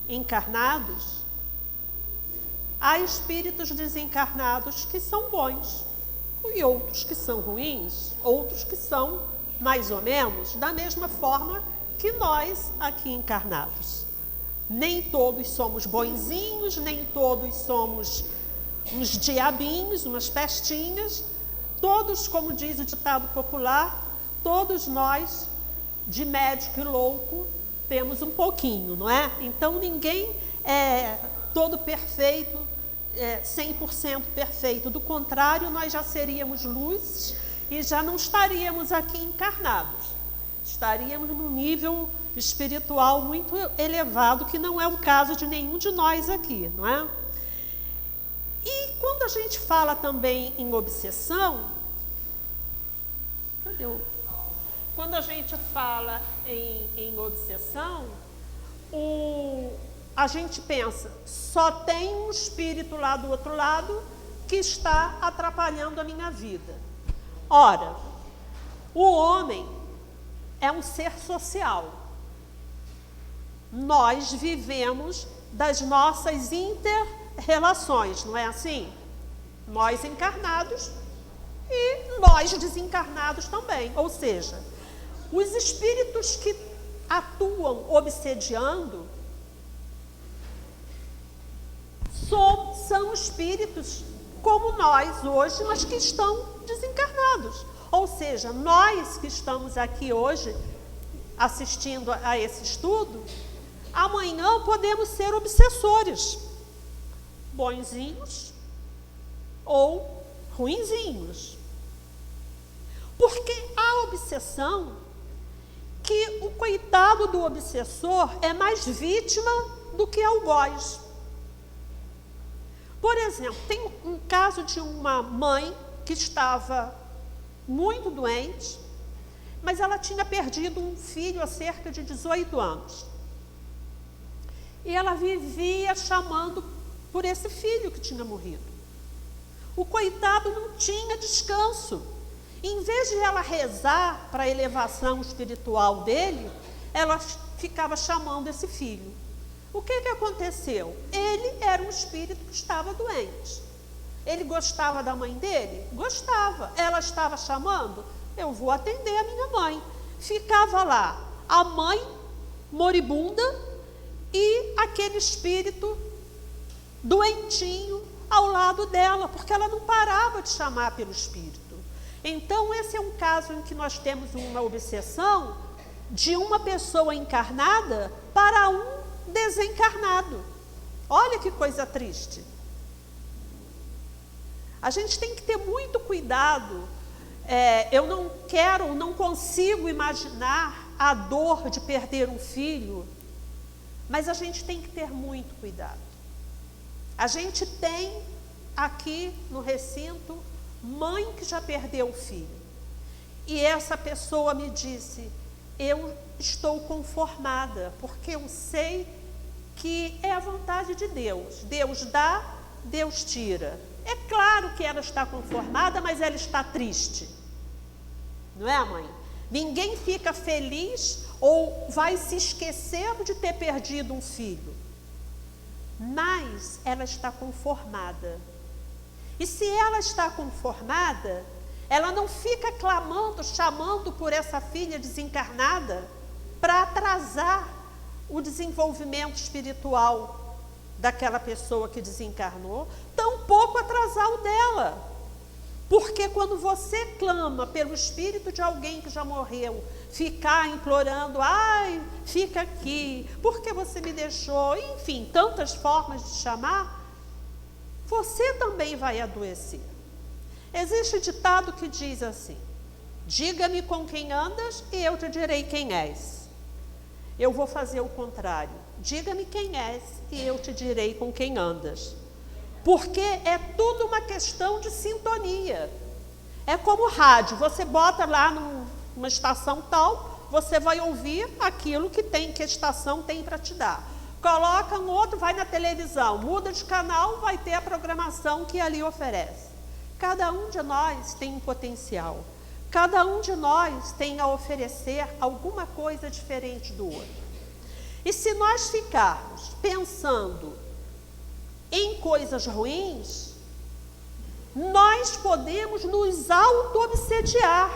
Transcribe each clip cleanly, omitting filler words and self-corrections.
encarnados, há espíritos desencarnados que são bons e outros que são ruins, outros que são mais ou menos, da mesma forma que nós aqui encarnados. Nem todos somos bonzinhos, nem todos somos uns diabinhos, umas pestinhas. Todos, como diz o ditado popular, todos nós, de médico e louco, temos um pouquinho, não é? Então ninguém é todo perfeito, 100% perfeito. Do contrário, nós já seríamos luz e já não estaríamos aqui encarnados. Estaríamos num nível espiritual muito elevado, que não é o caso de nenhum de nós aqui, não é? E quando a gente fala também em obsessão, quando a gente fala em obsessão, a gente pensa, só tem um espírito lá do outro lado que está atrapalhando a minha vida. Ora, o homem é um ser social. Nós vivemos das nossas inter-relações, não é assim? Nós encarnados e nós desencarnados também. Ou seja, os espíritos que atuam obsediando são espíritos como nós hoje, mas que estão desencarnados. Ou seja, nós que estamos aqui hoje assistindo a esse estudo, amanhã podemos ser obsessores, bonzinhos ou ruinzinhos. Porque a obsessão, que o coitado do obsessor é mais vítima do que algoz. Por exemplo, tem um caso de uma mãe que estava muito doente, mas ela tinha perdido um filho há cerca de 18 anos. E ela vivia chamando por esse filho que tinha morrido. O coitado não tinha descanso. Em vez de ela rezar para a elevação espiritual dele, ela ficava chamando esse filho. O que aconteceu? Ele era um espírito que estava doente. Ele gostava da mãe dele? Gostava. Ela estava chamando? Eu vou atender a minha mãe. Ficava lá a mãe moribunda e aquele espírito doentinho ao lado dela, porque ela não parava de chamar pelo espírito. Então, esse é um caso em que nós temos uma obsessão de uma pessoa encarnada para um desencarnado. Olha que coisa triste. A gente tem que ter muito cuidado. Eu não consigo imaginar a dor de perder um filho, mas a gente tem que ter muito cuidado. A gente tem aqui no recinto mãe que já perdeu o filho. E essa pessoa me disse, eu estou conformada, porque eu sei que é a vontade de Deus. Deus dá, Deus tira. É claro que ela está conformada, mas ela está triste. Não é, mãe? Ninguém fica feliz ou vai se esquecer de ter perdido um filho. Mas ela está conformada. E se ela está conformada, ela não fica clamando, chamando por essa filha desencarnada para atrasar o desenvolvimento espiritual daquela pessoa que desencarnou, tampouco atrasar o dela. Porque quando você clama pelo espírito de alguém que já morreu, ficar implorando, ai, fica aqui, porque você me deixou, enfim, tantas formas de chamar, você também vai adoecer. Existe um ditado que diz assim, diga-me com quem andas e eu te direi quem és. Eu vou fazer o contrário, diga-me quem és e eu te direi com quem andas. Porque é tudo uma questão de sintonia. É como rádio, você bota lá numa estação tal, você vai ouvir aquilo que a estação tem para te dar. Coloca um outro, vai na televisão, muda de canal, vai ter a programação que ali oferece. Cada um de nós tem um potencial. Cada um de nós tem a oferecer alguma coisa diferente do outro. E se nós ficarmos pensando em coisas ruins, nós podemos nos auto-obsediar.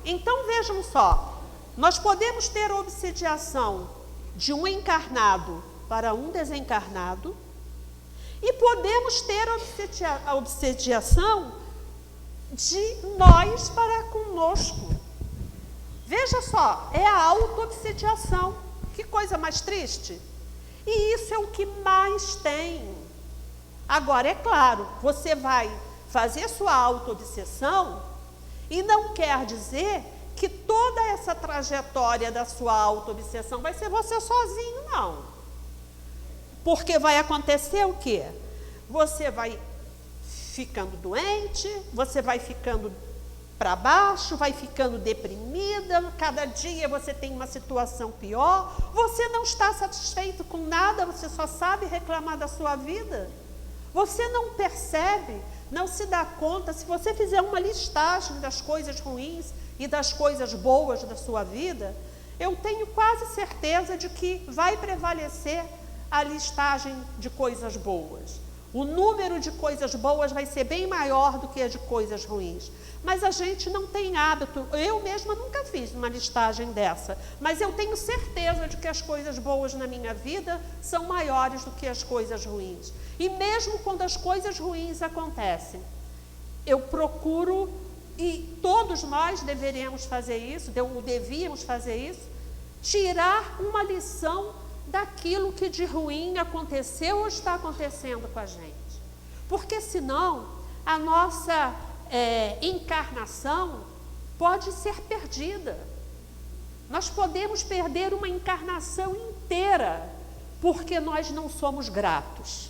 Então vejam só, nós podemos ter a obsediação de um encarnado para um desencarnado, e podemos ter a obsediação de nós para conosco. Veja só, é a auto-obsediação. Que coisa mais triste. E isso é o que mais tem. Agora, é claro, você vai fazer sua auto-obsessão e não quer dizer que toda essa trajetória da sua auto-obsessão vai ser você sozinho, não. Porque vai acontecer o quê? Você vai ficando doente, você vai ficando para baixo, vai ficando deprimida, cada dia você tem uma situação pior, você não está satisfeito com nada, você só sabe reclamar da sua vida. Você não percebe, não se dá conta, se você fizer uma listagem das coisas ruins e das coisas boas da sua vida, eu tenho quase certeza de que vai prevalecer a listagem de coisas boas. O número de coisas boas vai ser bem maior do que a de coisas ruins. Mas a gente não tem hábito, eu mesma nunca fiz uma listagem dessa, mas eu tenho certeza de que as coisas boas na minha vida são maiores do que as coisas ruins. E mesmo quando as coisas ruins acontecem, eu procuro, e todos nós deveríamos fazer isso, devíamos fazer isso, tirar uma lição daquilo que de ruim aconteceu ou está acontecendo com a gente. Porque senão a nossa encarnação pode ser perdida. Nós podemos perder uma encarnação inteira porque nós não somos gratos.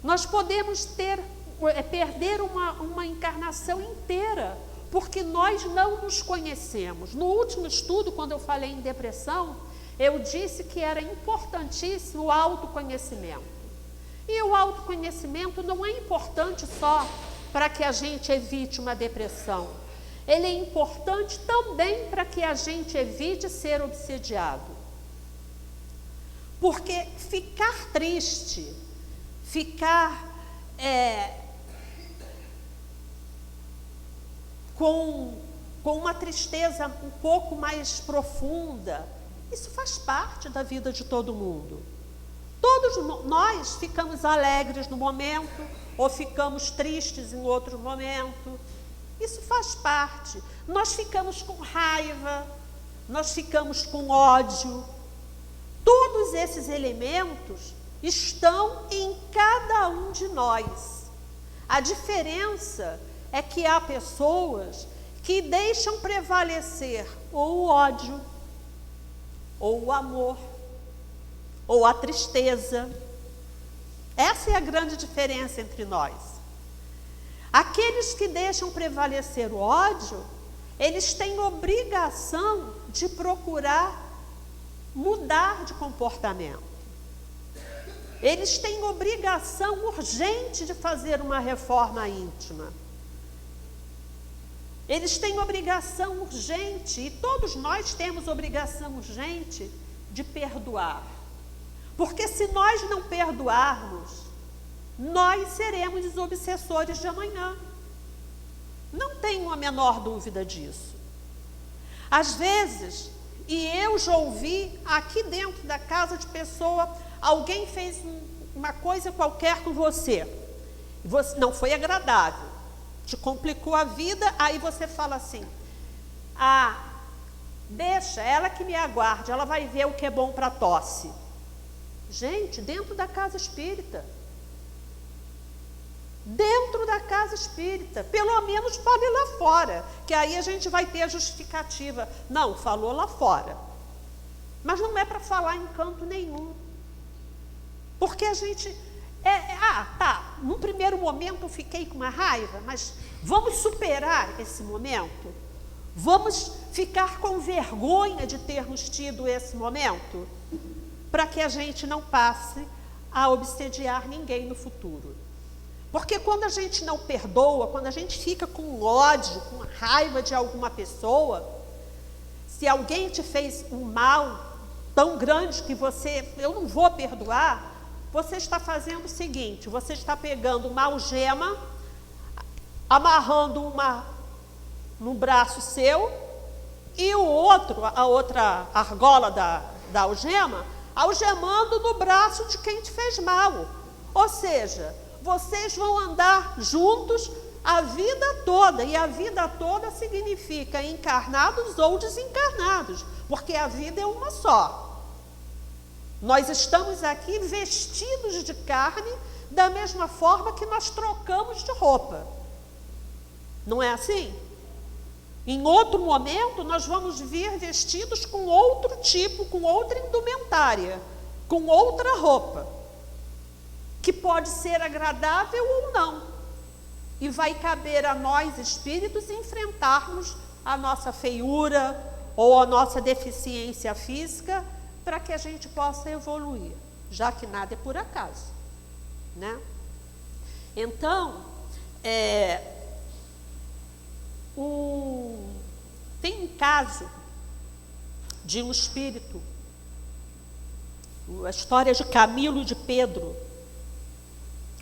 Nós podemos perder uma encarnação inteira porque nós não nos conhecemos. No último estudo, quando eu falei em depressão, eu disse que era importantíssimo o autoconhecimento. E o autoconhecimento não é importante só para que a gente evite uma depressão. Ele é importante também para que a gente evite ser obsediado. Porque ficar triste, ficar com uma tristeza um pouco mais profunda, isso faz parte da vida de todo mundo. Todos nós ficamos alegres no momento, ou ficamos tristes em outro momento. Isso faz parte. Nós ficamos com raiva, nós ficamos com ódio. Todos esses elementos estão em cada um de nós. A diferença é que há pessoas que deixam prevalecer ou o ódio, ou o amor, ou a tristeza. Essa é a grande diferença entre nós. Aqueles que deixam prevalecer o ódio, eles têm obrigação de procurar mudar de comportamento. Eles têm obrigação urgente de fazer uma reforma íntima. Eles têm obrigação urgente, e todos nós temos obrigação urgente de perdoar. Porque se nós não perdoarmos, nós seremos os obsessores de amanhã. Não tenho a menor dúvida disso. Às vezes, e eu já ouvi aqui dentro da casa de pessoa, alguém fez uma coisa qualquer com você, não foi agradável, te complicou a vida, aí você fala assim: deixa ela que me aguarde, ela vai ver o que é bom para tosse. Gente, dentro da casa espírita, pelo menos fale lá fora, que aí a gente vai ter a justificativa. Não, falou lá fora, mas não é para falar em canto nenhum, porque a gente num primeiro momento eu fiquei com uma raiva, mas vamos superar esse momento, vamos ficar com vergonha de termos tido esse momento, para que a gente não passe a obsediar ninguém no futuro. Porque quando a gente não perdoa, quando a gente fica com ódio, com raiva de alguma pessoa, se alguém te fez um mal tão grande que eu não vou perdoar, você está fazendo o seguinte, você está pegando uma algema, amarrando uma no braço seu, e a outra argola da algema, algemando no braço de quem te fez mal. Ou seja, vocês vão andar juntos a vida toda, e a vida toda significa encarnados ou desencarnados, porque a vida é uma só. Nós estamos aqui vestidos de carne da mesma forma que nós trocamos de roupa. Não é assim? Em outro momento, nós vamos vir vestidos com outro tipo, com outra indumentária, com outra roupa, que pode ser agradável ou não. E vai caber a nós, espíritos, enfrentarmos a nossa feiura ou a nossa deficiência física para que a gente possa evoluir, já que nada é por acaso, né? Então, tem um caso de um espírito, a história de Camilo e de Pedro.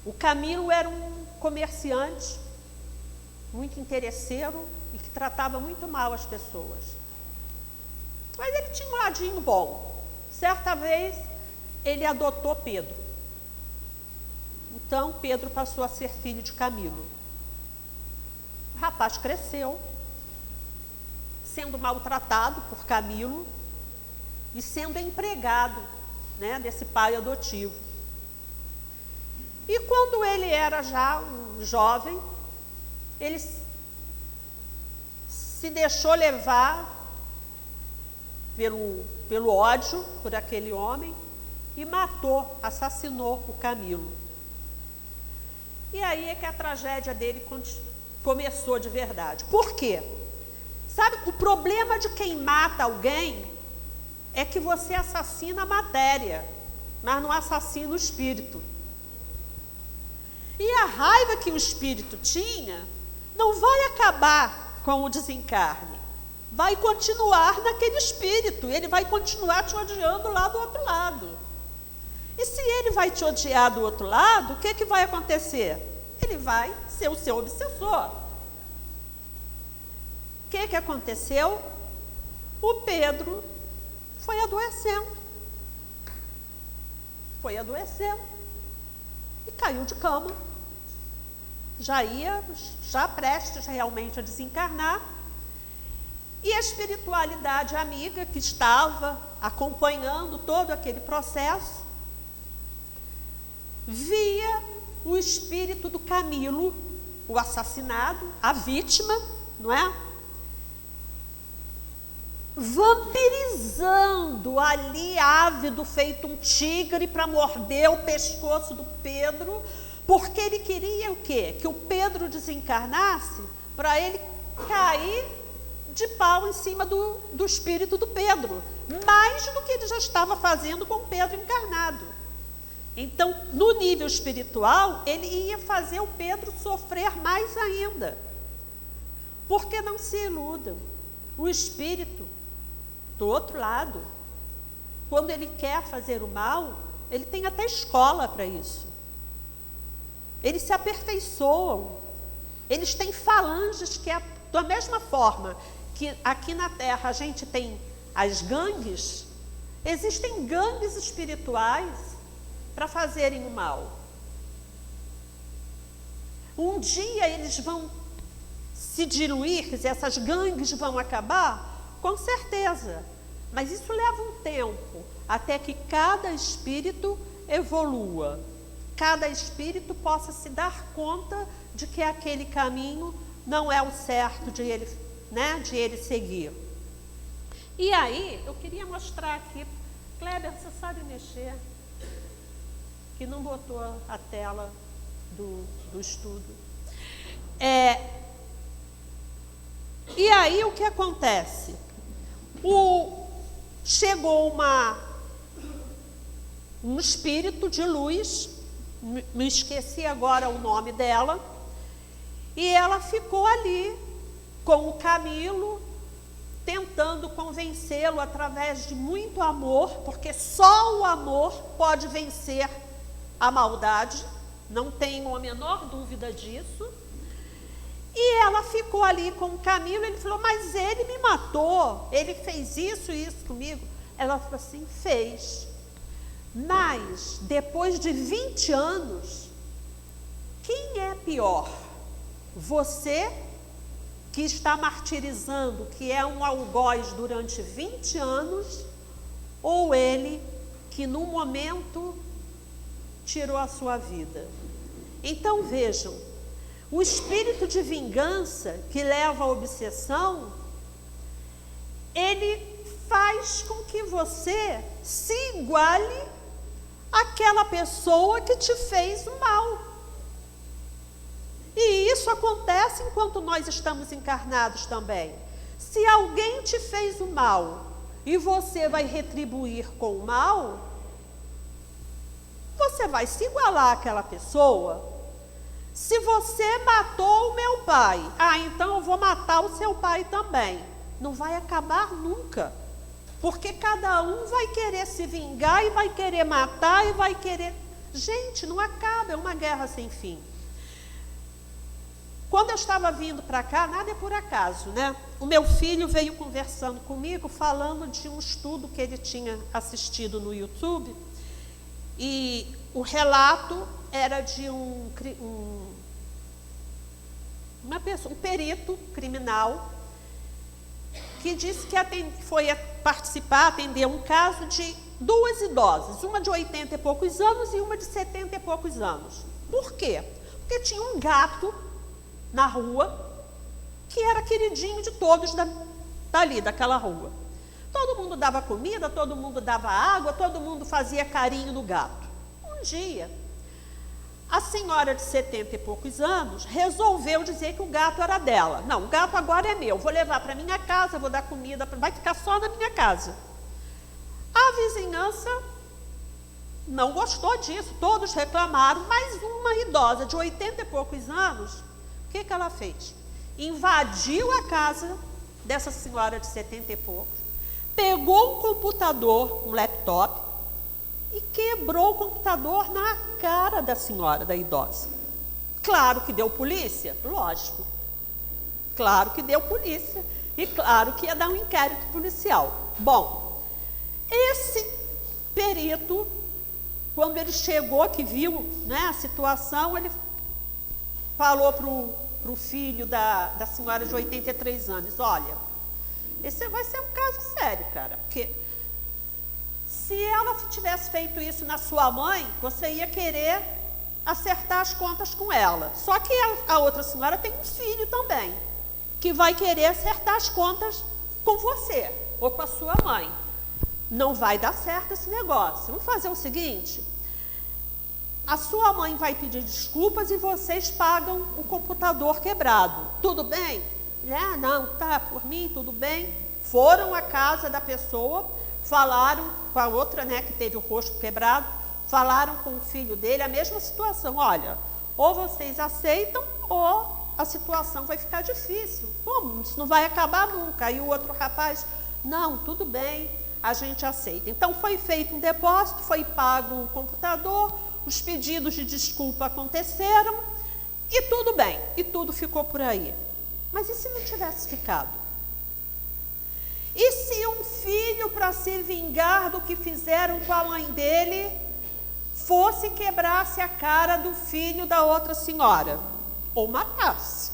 O Camilo era um comerciante muito interesseiro e que tratava muito mal as pessoas. Mas ele tinha um ladinho bom. Certa vez, ele adotou Pedro. Então, Pedro passou a ser filho de Camilo. O rapaz cresceu, sendo maltratado por Camilo e sendo empregado, né, desse pai adotivo. E quando ele era já um jovem, ele se deixou levar pelo ódio por aquele homem e assassinou o Camilo. E aí é que a tragédia dele começou de verdade. Por quê? Sabe, o problema de quem mata alguém é que você assassina a matéria, mas não assassina o espírito. E a raiva que o espírito tinha não vai acabar com o desencarne. Vai continuar naquele espírito, ele vai continuar te odiando lá do outro lado. E se ele vai te odiar do outro lado, o que vai acontecer? Ele vai ser o seu obsessor. O que aconteceu? O Pedro foi adoecendo. E caiu de cama. Já prestes realmente a desencarnar. E a espiritualidade amiga que estava acompanhando todo aquele processo, via o espírito do Camilo, o assassinado, a vítima, não é? Vampirizando ali, ávido, feito um tigre para morder o pescoço do Pedro, porque ele queria o quê? Que o Pedro desencarnasse para ele cair de pau em cima do espírito do Pedro, mais do que ele já estava fazendo com o Pedro encarnado. Então, no nível espiritual, ele ia fazer o Pedro sofrer mais ainda. Porque não se iludam, o espírito do outro lado, quando ele quer fazer o mal, ele tem até escola para isso. Eles se aperfeiçoam, eles têm falanges que é da mesma forma que aqui na Terra a gente tem as gangues, existem gangues espirituais para fazerem o mal. Um dia eles vão se diluir, essas gangues vão acabar, com certeza, mas isso leva um tempo, até que cada espírito evolua, cada espírito possa se dar conta de que aquele caminho não é o certo de ele seguir. E aí, eu queria mostrar aqui, Kleber, você sabe mexer? Que não botou a tela do estudo. E aí, o que acontece? Chegou um espírito de luz, me esqueci agora o nome dela, e ela ficou ali com o Camilo, tentando convencê-lo através de muito amor, porque só o amor pode vencer a maldade, não tenho a menor dúvida disso. E ela ficou ali com o Camilo, ele falou, mas ele me matou, ele fez isso e isso comigo. Ela falou assim, fez. Mas, depois de 20 anos, quem é pior? Você, que está martirizando, que é um algoz durante 20 anos, ou ele, que num momento tirou a sua vida? Então, vejam, o espírito de vingança que leva à obsessão, ele faz com que você se iguale àquela pessoa que te fez o mal. E isso acontece enquanto nós estamos encarnados também. Se alguém te fez o mal e você vai retribuir com o mal, você vai se igualar àquela pessoa. Se você matou o meu pai, então eu vou matar o seu pai também. Não vai acabar nunca. Porque cada um vai querer se vingar e vai querer matar e vai querer... Gente, não acaba, é uma guerra sem fim. Quando eu estava vindo para cá, nada é por acaso, né? O meu filho veio conversando comigo, falando de um estudo que ele tinha assistido no YouTube. E o relato era de um perito criminal que disse que foi atender um caso de 2 idosas, uma de 80 e poucos anos e uma de 70 e poucos anos. Por quê? Porque tinha um gato na rua que era queridinho de todos dali, daquela rua. Todo mundo dava comida, todo mundo dava água, todo mundo fazia carinho no gato. Um dia, a senhora de 70 e poucos anos resolveu dizer que o gato era dela. Não, o gato agora é meu, vou levar para minha casa, vou dar comida, vai ficar só na minha casa. A vizinhança não gostou disso, todos reclamaram, mas uma idosa de 80 e poucos anos, o que ela fez? Invadiu a casa dessa senhora de 70 e poucos, pegou um computador, um laptop, e quebrou o computador na cara da senhora, da idosa. Claro que deu polícia? Lógico. Claro que deu polícia. E claro que ia dar um inquérito policial. Bom, esse perito, quando ele chegou, que viu, né, a situação, ele falou para o filho da senhora de 83 anos, olha, esse vai ser um caso sério, cara, porque se ela tivesse feito isso na sua mãe, você ia querer acertar as contas com ela. Só que a outra senhora tem um filho também, que vai querer acertar as contas com você ou com a sua mãe. Não vai dar certo esse negócio. Vamos fazer o seguinte, a sua mãe vai pedir desculpas e vocês pagam o computador quebrado. Tudo bem? Não, tá, por mim, tudo bem. Foram à casa da pessoa, falaram com a outra, né, que teve o rosto quebrado, falaram com o filho dele, a mesma situação. Olha, ou vocês aceitam ou a situação vai ficar difícil. Como? Isso não vai acabar nunca. Aí o outro rapaz, não, tudo bem, a gente aceita. Então foi feito um depósito, foi pago o computador, os pedidos de desculpa aconteceram e tudo bem, e tudo ficou por aí. Mas e se não tivesse ficado? E se um filho, para se vingar do que fizeram com a mãe dele, fosse e quebrasse a cara do filho da outra senhora? Ou matasse?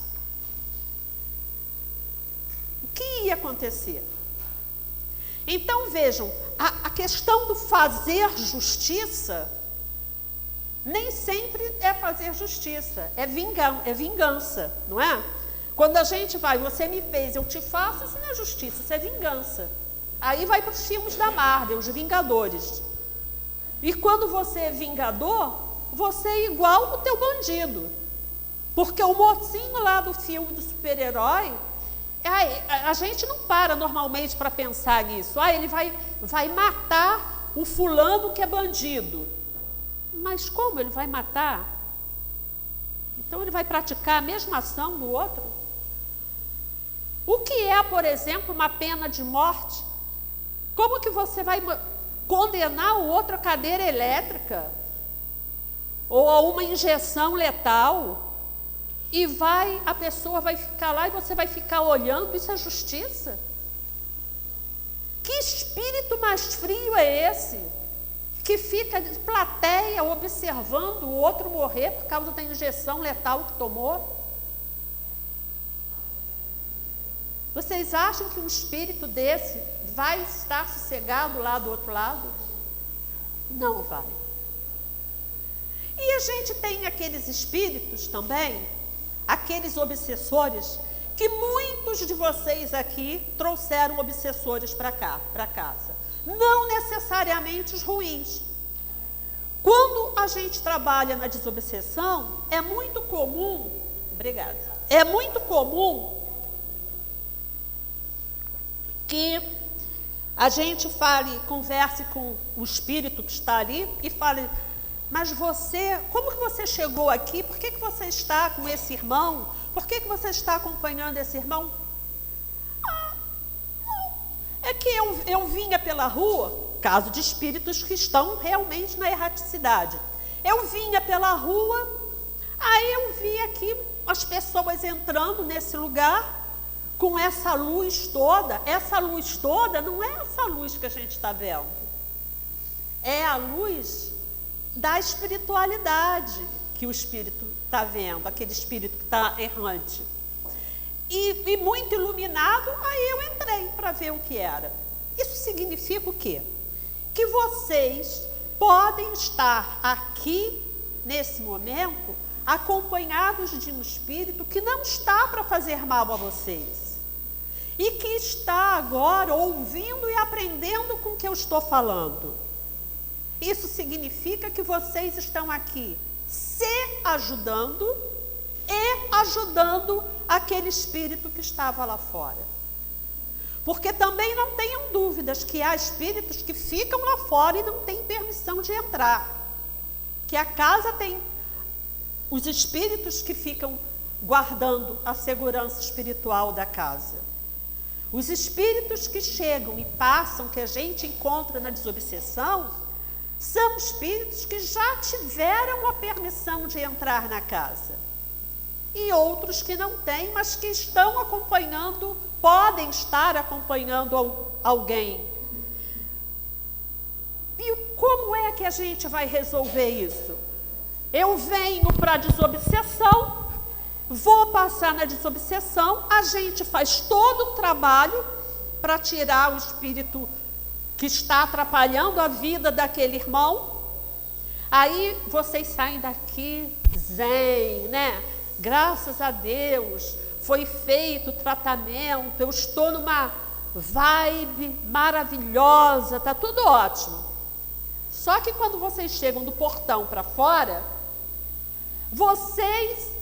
O que ia acontecer? Então vejam, a questão do fazer justiça, nem sempre é fazer justiça, é vingança, não é? Quando a gente vai, você me fez, eu te faço, isso não é justiça, isso é vingança. Aí vai para os filmes da Marvel, os Vingadores. E quando você é vingador, você é igual o teu bandido. Porque o mocinho lá do filme do super-herói, a gente não para normalmente para pensar nisso. Ele vai matar o fulano que é bandido. Mas como ele vai matar? Então ele vai praticar a mesma ação do outro? O que é, por exemplo, uma pena de morte? Como que você vai condenar o outro a cadeira elétrica? Ou a uma injeção letal? E a pessoa vai ficar lá e você vai ficar olhando? Isso é justiça? Que espírito mais frio é esse? Que fica de plateia observando o outro morrer por causa da injeção letal que tomou? Vocês acham que um espírito desse vai estar sossegado lá do outro lado? Não vai. E a gente tem aqueles espíritos também, aqueles obsessores, que muitos de vocês aqui trouxeram obsessores para cá, para casa. Não necessariamente os ruins. Quando a gente trabalha na desobsessão, é muito comum, é muito comum que a gente converse com o espírito que está ali e fale: mas você, como que você chegou aqui? Por que você está com esse irmão? Por que você está acompanhando esse irmão? É que eu vinha pela rua, caso de espíritos que estão realmente na erraticidade. Eu vinha pela rua, aí eu vi aqui as pessoas entrando nesse lugar com essa luz toda. Essa luz toda não é essa luz que a gente está vendo. É a luz da espiritualidade que o espírito está vendo, aquele espírito que está errante. E muito iluminado, aí eu entrei para ver o que era. Isso significa o quê? Que vocês podem estar aqui, nesse momento, acompanhados de um espírito que não está para fazer mal a vocês. E que está agora ouvindo e aprendendo com o que eu estou falando. Isso significa que vocês estão aqui se ajudando e ajudando aquele espírito que estava lá fora. Porque também não tenham dúvidas que há espíritos que ficam lá fora e não têm permissão de entrar. Que a casa tem os espíritos que ficam guardando a segurança espiritual da casa. Os espíritos que chegam e passam, que a gente encontra na desobsessão, são espíritos que já tiveram a permissão de entrar na casa. E outros que não têm, mas que estão acompanhando, podem estar acompanhando alguém. E como é que a gente vai resolver isso? Eu venho para a desobsessão, vou passar na desobsessão, a gente faz todo um trabalho para tirar o espírito que está atrapalhando a vida daquele irmão. Aí vocês saem daqui zen, né? Graças a Deus, foi feito o tratamento, eu estou numa vibe maravilhosa, está tudo ótimo. Só que quando vocês chegam do portão para fora, vocês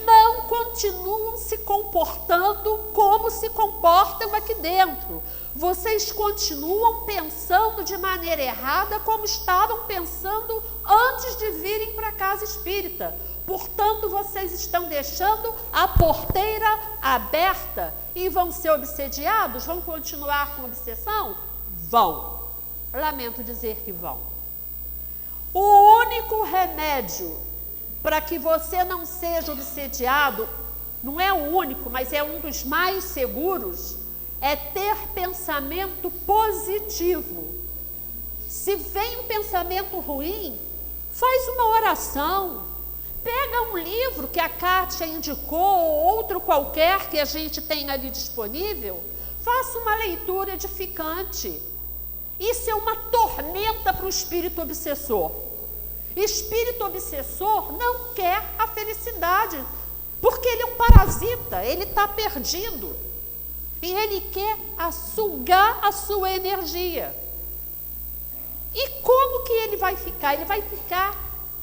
não continuam se comportando como se comportam aqui dentro. Vocês continuam pensando de maneira errada como estavam pensando antes de virem para a casa espírita. Portanto, vocês estão deixando a porteira aberta e vão ser obsediados? Vão continuar com obsessão? Vão. Lamento dizer que vão. O único remédio para que você não seja obsediado, não é o único, mas é um dos mais seguros, é ter pensamento positivo. Se vem um pensamento ruim, faz uma oração, pega um livro que a Kátia indicou, ou outro qualquer que a gente tem ali disponível, faça uma leitura edificante. Isso é uma tormenta para o espírito obsessor. Espírito obsessor não quer a felicidade, porque ele é um parasita, ele está perdido. E ele quer sugar a sua energia. E como que ele vai ficar? Ele vai ficar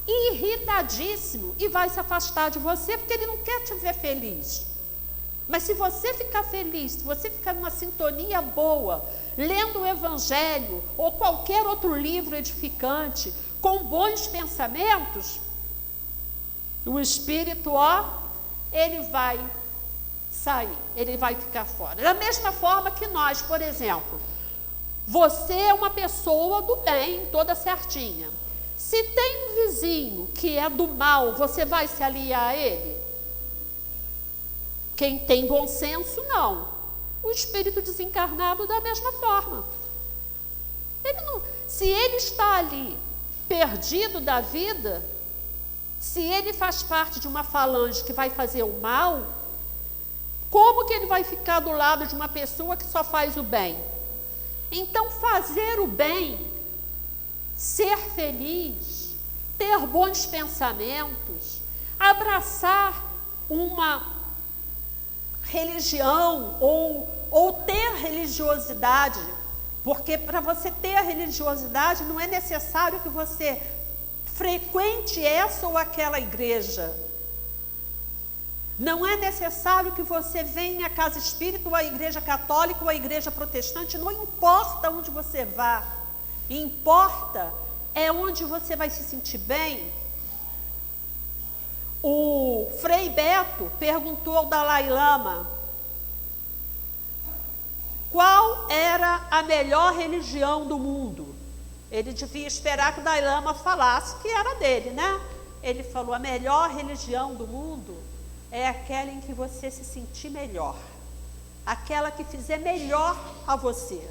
irritadíssimo e vai se afastar de você, porque ele não quer te ver feliz. Mas se você ficar feliz, se você ficar numa sintonia boa, lendo o Evangelho ou qualquer outro livro edificante, com bons pensamentos, o espírito, ele vai sair, ele vai ficar fora. Da mesma forma que nós, por exemplo, você é uma pessoa do bem, toda certinha. Se tem um vizinho que é do mal, você vai se aliar a ele? Quem tem bom senso, não. O espírito desencarnado da mesma forma. Se ele está ali, perdido da vida, se ele faz parte de uma falange que vai fazer o mal, como que ele vai ficar do lado de uma pessoa que só faz o bem? Então, fazer o bem, ser feliz, ter bons pensamentos, abraçar uma religião ou ter religiosidade, porque para você ter a religiosidade não é necessário que você frequente essa ou aquela igreja. Não é necessário que você venha à casa espírita, ou à igreja católica, ou à igreja protestante, não importa onde você vá. Importa é onde você vai se sentir bem. O Frei Beto perguntou ao Dalai Lama qual era a melhor religião do mundo. Ele devia esperar que o Dalai Lama falasse que era dele, né? Ele falou: a melhor religião do mundo é aquela em que você se sentir melhor, aquela que fizer melhor a você.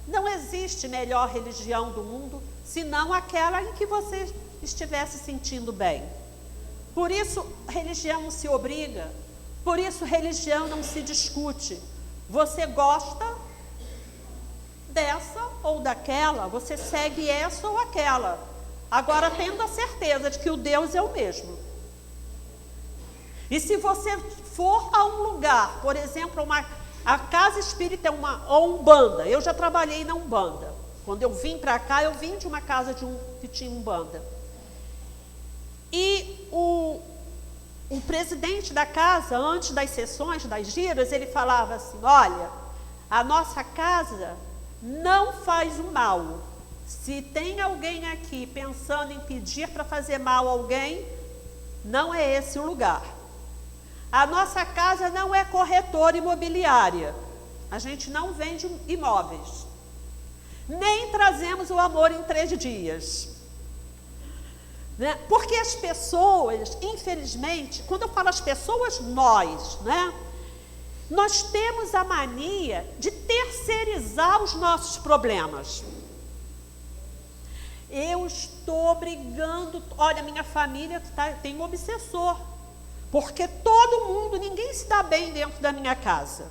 Não existe melhor religião do mundo senão aquela em que você estiver se sentindo bem. Por isso, religião não se obriga, por isso, religião não se discute. Você gosta dessa ou daquela, você segue essa ou aquela. Agora, tendo a certeza de que o Deus é o mesmo. E se você for a um lugar, por exemplo, a casa espírita é uma umbanda. Eu já trabalhei na umbanda. Quando eu vim para cá, eu vim de uma casa que tinha umbanda. E o presidente da casa, antes das sessões, das giras, ele falava assim: olha, a nossa casa não faz o mal. Se tem alguém aqui pensando em pedir para fazer mal a alguém, não é esse o lugar. A nossa casa não é corretora imobiliária. A gente não vende imóveis. Nem trazemos o amor em 3 dias. Né? Porque as pessoas, infelizmente, quando eu falo as pessoas, nós temos a mania de terceirizar os nossos problemas. Eu estou brigando, olha, minha família tem um obsessor. Porque todo mundo, ninguém se dá bem dentro da minha casa.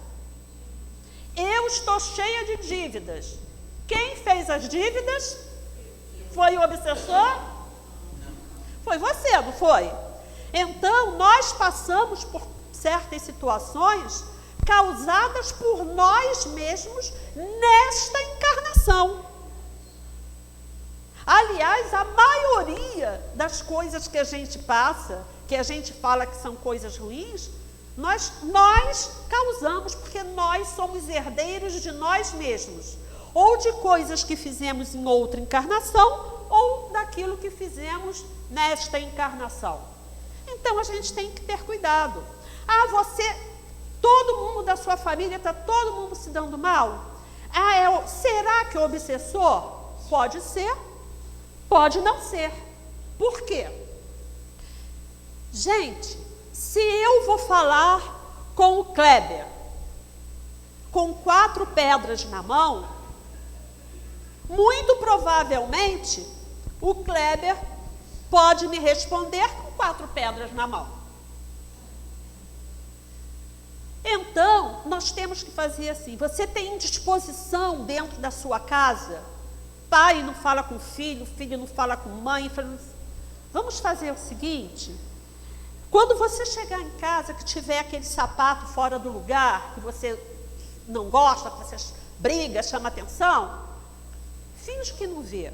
Eu estou cheia de dívidas. Quem fez as dívidas? Foi o obsessor? Foi você, não foi? Então, nós passamos por certas situações causadas por nós mesmos nesta encarnação. Aliás, a maioria das coisas que a gente passa, que a gente fala que são coisas ruins, nós causamos, porque nós somos herdeiros de nós mesmos, ou de coisas que fizemos em outra encarnação, ou daquilo que fizemos nesta encarnação. Então, a gente tem que ter cuidado. Todo mundo da sua família, está todo mundo se dando mal? Será que é obsessor? Pode ser, pode não ser. Por quê? Gente, se eu vou falar com o Kleber, com 4 pedras na mão, muito provavelmente o Kleber pode me responder com 4 pedras na mão. Então, nós temos que fazer assim: você tem disposição dentro da sua casa? Pai não fala com filho, filho não fala com mãe. Vamos fazer o seguinte: quando você chegar em casa, que tiver aquele sapato fora do lugar, que você não gosta, que você briga, chama atenção, finge que não vê.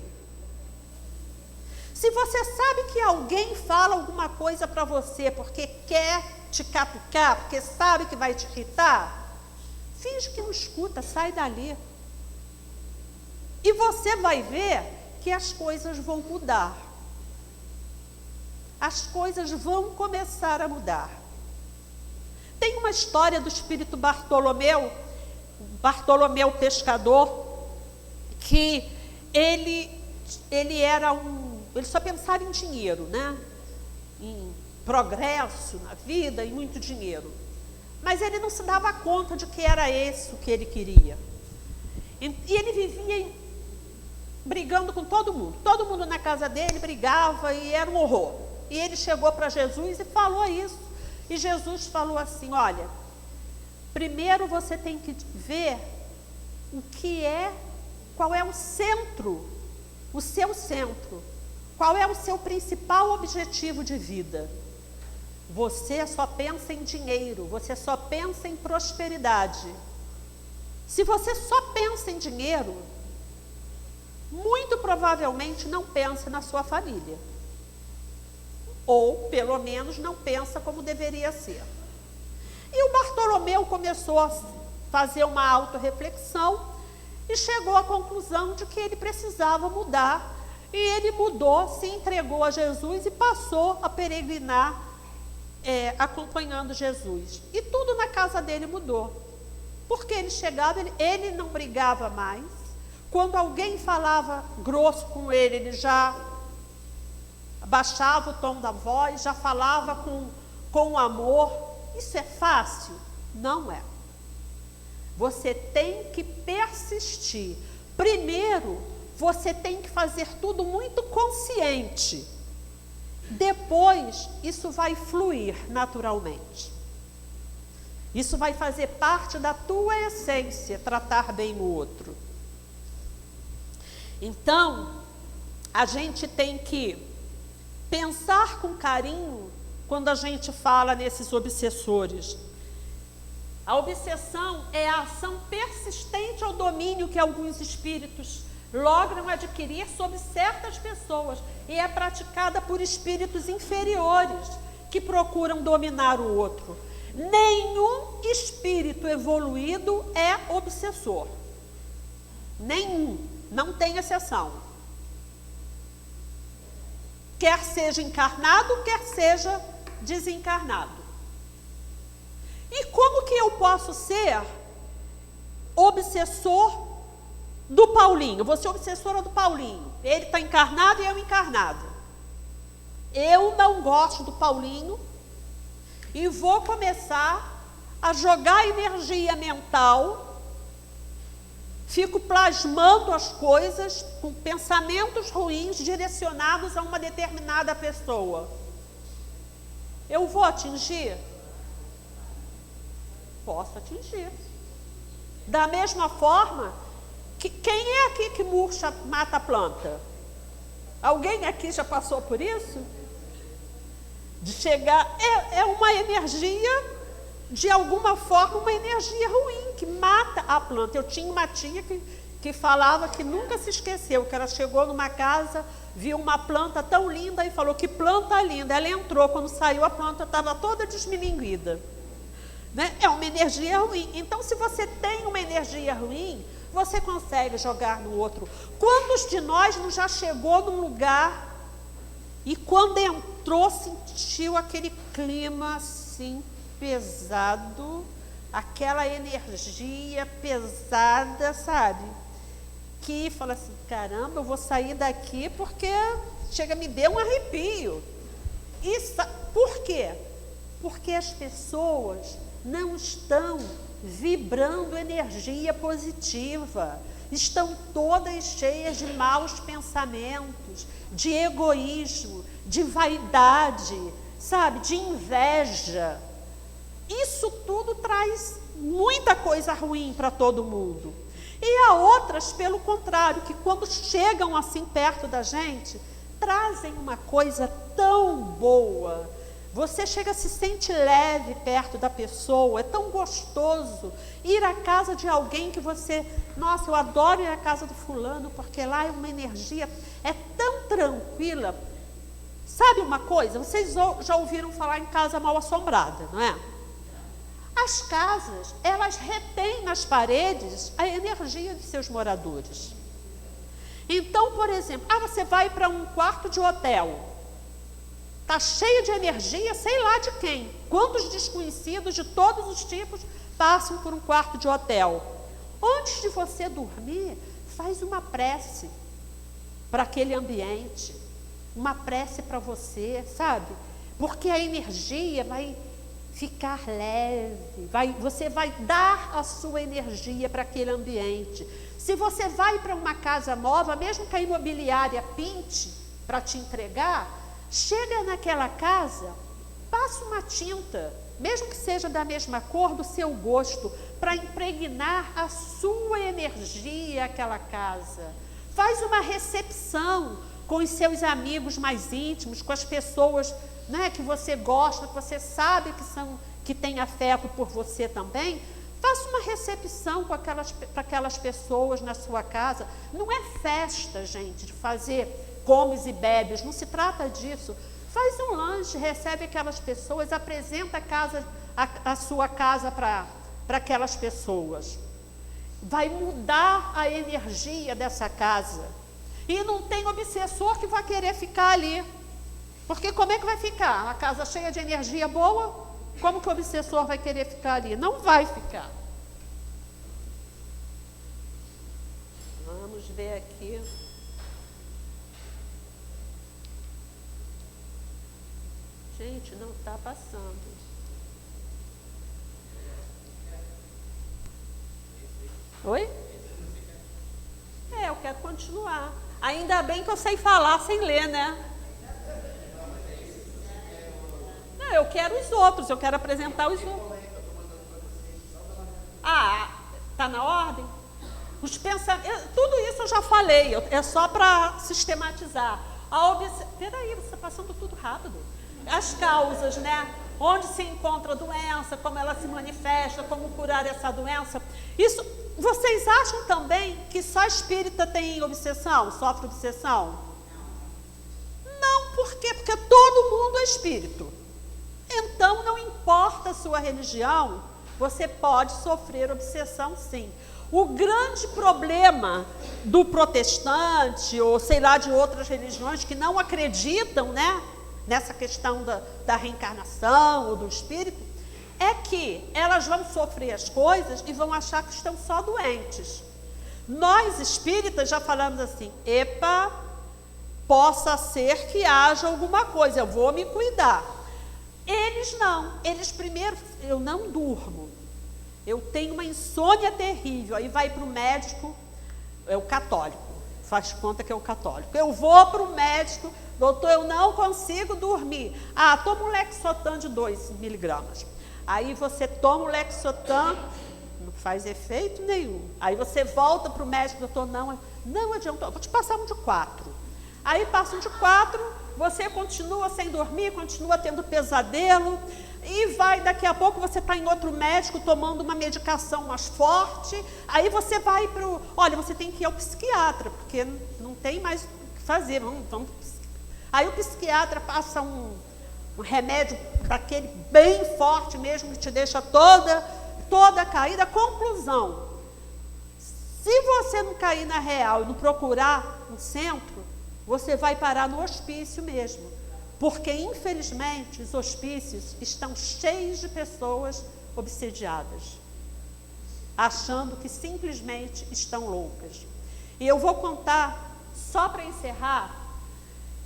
Se você sabe que alguém fala alguma coisa para você porque quer te catucar, porque sabe que vai te irritar, finge que não escuta, sai dali. E você vai ver que as coisas vão mudar. As coisas vão começar a mudar. Tem uma história do espírito Bartolomeu pescador, que ele só pensava em dinheiro, né? Em progresso na vida e muito dinheiro. Mas ele não se dava conta de que era esse o que ele queria. E ele vivia brigando com todo mundo na casa dele brigava e era um horror. E ele chegou para Jesus e falou isso. E Jesus falou assim: olha, primeiro você tem que ver qual é o centro, o seu centro, qual é o seu principal objetivo de vida. Você só pensa em dinheiro, você só pensa em prosperidade. Se você só pensa em dinheiro, muito provavelmente não pensa na sua família. Ou, pelo menos, não pensa como deveria ser. E o Bartolomeu começou a fazer uma autorreflexão e chegou à conclusão de que ele precisava mudar. E ele mudou, se entregou a Jesus e passou a peregrinar acompanhando Jesus. E tudo na casa dele mudou. Porque ele chegava, ele não brigava mais. Quando alguém falava grosso com ele, ele já baixava o tom da voz, já falava com amor. Isso é fácil? Não é. Você tem que persistir. Primeiro, você tem que fazer tudo muito consciente. Depois, isso vai fluir naturalmente. Isso vai fazer parte da tua essência, tratar bem o outro. Então, a gente tem que pensar com carinho quando a gente fala nesses obsessores. A obsessão é a ação persistente ao domínio que alguns espíritos logram adquirir sobre certas pessoas e é praticada por espíritos inferiores que procuram dominar o outro. Nenhum espírito evoluído é obsessor. Nenhum. Não tem exceção. Quer seja encarnado, quer seja desencarnado. E como que eu posso ser obsessor do Paulinho? Vou ser obsessora do Paulinho. Ele está encarnado e eu encarnada. Eu não gosto do Paulinho e vou começar a jogar energia mental. Fico plasmando as coisas com pensamentos ruins direcionados a uma determinada pessoa. Eu vou atingir? Posso atingir. Da mesma forma, quem é aqui que murcha, mata a planta? Alguém aqui já passou por isso? De chegar, é uma energia, de alguma forma, uma energia ruim, que mata a planta. Eu tinha uma tia que falava que nunca se esqueceu, que ela chegou numa casa, viu uma planta tão linda e falou: que planta linda. Ela entrou, quando saiu a planta estava toda desmilinguida. Né? É uma energia ruim. Então, se você tem uma energia ruim, você consegue jogar no outro. Quantos de nós não já chegou num lugar e quando entrou sentiu aquele clima assim pesado, aquela energia pesada, sabe? Que fala assim: caramba, eu vou sair daqui porque chega, me deu um arrepio. Isso, por quê? Porque as pessoas não estão vibrando energia positiva, estão todas cheias de maus pensamentos, de egoísmo, de vaidade, sabe, de inveja. Isso tudo traz muita coisa ruim para todo mundo. E há outras, pelo contrário, que quando chegam assim perto da gente, trazem uma coisa tão boa. Você chega, se sente leve perto da pessoa, é tão gostoso ir à casa de alguém que você... Nossa, eu adoro ir à casa do fulano, porque lá é uma energia, é tão tranquila. Sabe uma coisa? Vocês já ouviram falar em casa mal assombrada, não é? As casas, elas retêm nas paredes a energia de seus moradores. Então, por exemplo, você vai para um quarto de hotel. está cheia de energia, sei lá de quem. Quantos desconhecidos de todos os tipos passam por um quarto de hotel? Antes de você dormir, faz uma prece para aquele ambiente, uma prece para você, sabe? Porque a energia vai ficar leve, você vai dar a sua energia para aquele ambiente. Se você vai para uma casa nova, mesmo que a imobiliária pinte para te entregar, chega naquela casa, passa uma tinta, mesmo que seja da mesma cor, do seu gosto, para impregnar a sua energia àquela casa. Faz uma recepção com os seus amigos mais íntimos, com as pessoas, né, que você gosta, que você sabe que tem afeto por você também. Faça uma recepção para aquelas pessoas na sua casa. Não é festa, gente, de fazer comes e bebes, não se trata disso. Faz um lanche, recebe aquelas pessoas, apresenta a sua casa para aquelas pessoas. Vai mudar a energia dessa casa. E não tem obsessor que vai querer ficar ali. Porque como é que vai ficar? Uma casa cheia de energia boa? Como que o obsessor vai querer ficar ali? Não vai ficar. Vamos ver aqui. Gente, não está passando. Oi? Eu quero continuar. Ainda bem que eu sei falar sem ler, né? Não, eu quero os outros, eu quero apresentar os outros. Tá na ordem? Os pensamentos, tudo isso eu já falei, é só para sistematizar. Peraí, você está passando tudo rápido. As causas, né? Onde se encontra a doença, como ela se manifesta, como curar essa doença. Isso, vocês acham também que só espírita tem obsessão, sofre obsessão? Não, por quê? Porque todo mundo é espírito. Então, não importa a sua religião, você pode sofrer obsessão, sim. O grande problema do protestante, ou sei lá, de outras religiões que não acreditam, né, nessa questão da reencarnação ou do espírito, é que elas vão sofrer as coisas e vão achar que estão só doentes. Nós espíritas já falamos assim: epa, possa ser que haja alguma coisa, eu vou me cuidar. Eles não, eles primeiro, eu não durmo, eu tenho uma insônia terrível, aí vai para o médico, é o católico, faz conta que é o católico. Eu vou para o médico, doutor, eu não consigo dormir. Toma um Lexotan de 2 miligramas. Aí você toma o Lexotan, não faz efeito nenhum. Aí você volta para o médico, doutor, não adiantou, vou te passar um de 4. Aí passa um de 4, você continua sem dormir, continua tendo pesadelo, e daqui a pouco você está em outro médico tomando uma medicação mais forte, aí você vai olha, você tem que ir ao psiquiatra, porque não tem mais o que fazer, aí o psiquiatra passa um remédio daquele bem forte mesmo, que te deixa toda caída. Conclusão: se você não cair na real e não procurar um centro, você vai parar no hospício mesmo, porque infelizmente os hospícios estão cheios de pessoas obsediadas, achando que simplesmente estão loucas. E eu vou contar, só para encerrar,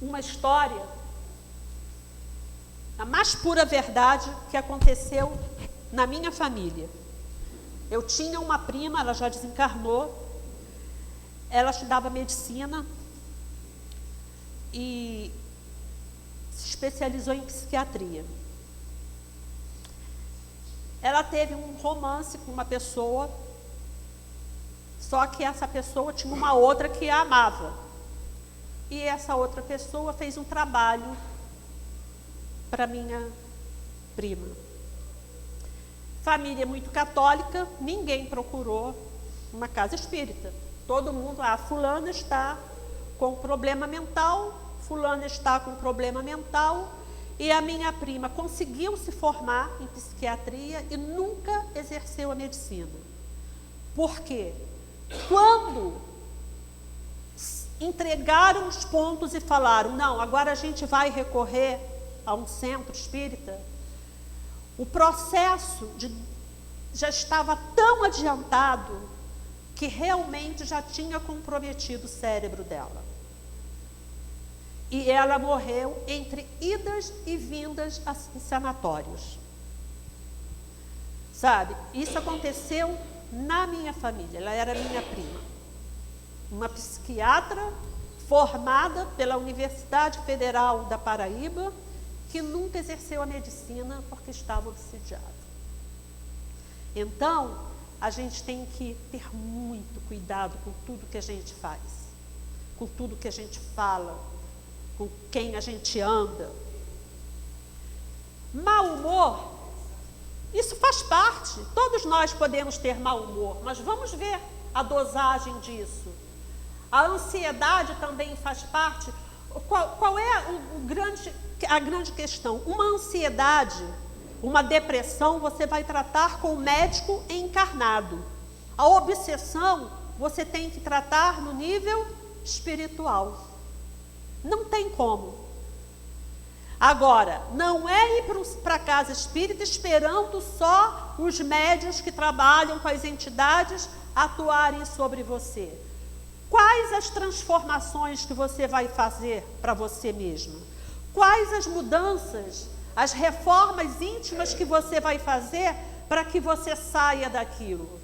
uma história, a mais pura verdade que aconteceu na minha família. Eu tinha uma prima, ela já desencarnou, ela estudava medicina e se especializou em psiquiatria. Ela teve um romance com uma pessoa, só que essa pessoa tinha uma outra que a amava. E essa outra pessoa fez um trabalho para minha prima. Família muito católica, ninguém procurou uma casa espírita. Todo mundo, fulana está com problema mental, fulana está com problema mental, e a minha prima conseguiu se formar em psiquiatria e nunca exerceu a medicina. Por quê? Quando entregaram os pontos e falaram, não, agora a gente vai recorrer a um centro espírita, o processo já estava tão adiantado que realmente já tinha comprometido o cérebro dela. E ela morreu entre idas e vindas em sanatórios. Sabe, isso aconteceu na minha família, ela era minha prima. Uma psiquiatra formada pela Universidade Federal da Paraíba, que nunca exerceu a medicina porque estava obsidiada. Então, a gente tem que ter muito cuidado com tudo que a gente faz, com tudo que a gente fala, com quem a gente anda. Mau humor, isso faz parte. Todos nós podemos ter mau humor, mas vamos ver a dosagem disso. A ansiedade também faz parte. Qual é a grande questão? Uma ansiedade, uma depressão, você vai tratar com o médico encarnado. A obsessão, você tem que tratar no nível espiritual. Não tem como. Agora, não é ir para a casa espírita esperando só os médiuns que trabalham com as entidades atuarem sobre você. Quais as transformações que você vai fazer para você mesmo? Quais as mudanças, as reformas íntimas que você vai fazer para que você saia daquilo?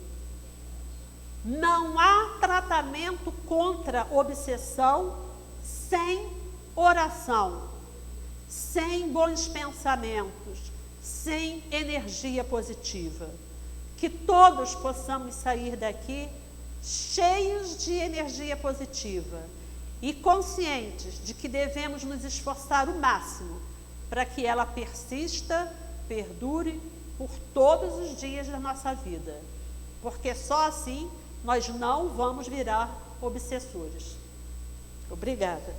Não há tratamento contra obsessão sem oração, sem bons pensamentos, sem energia positiva. Que todos possamos sair daqui cheios de energia positiva e conscientes de que devemos nos esforçar o máximo para que ela persista, perdure por todos os dias da nossa vida, porque só assim nós não vamos virar obsessores. Obrigada.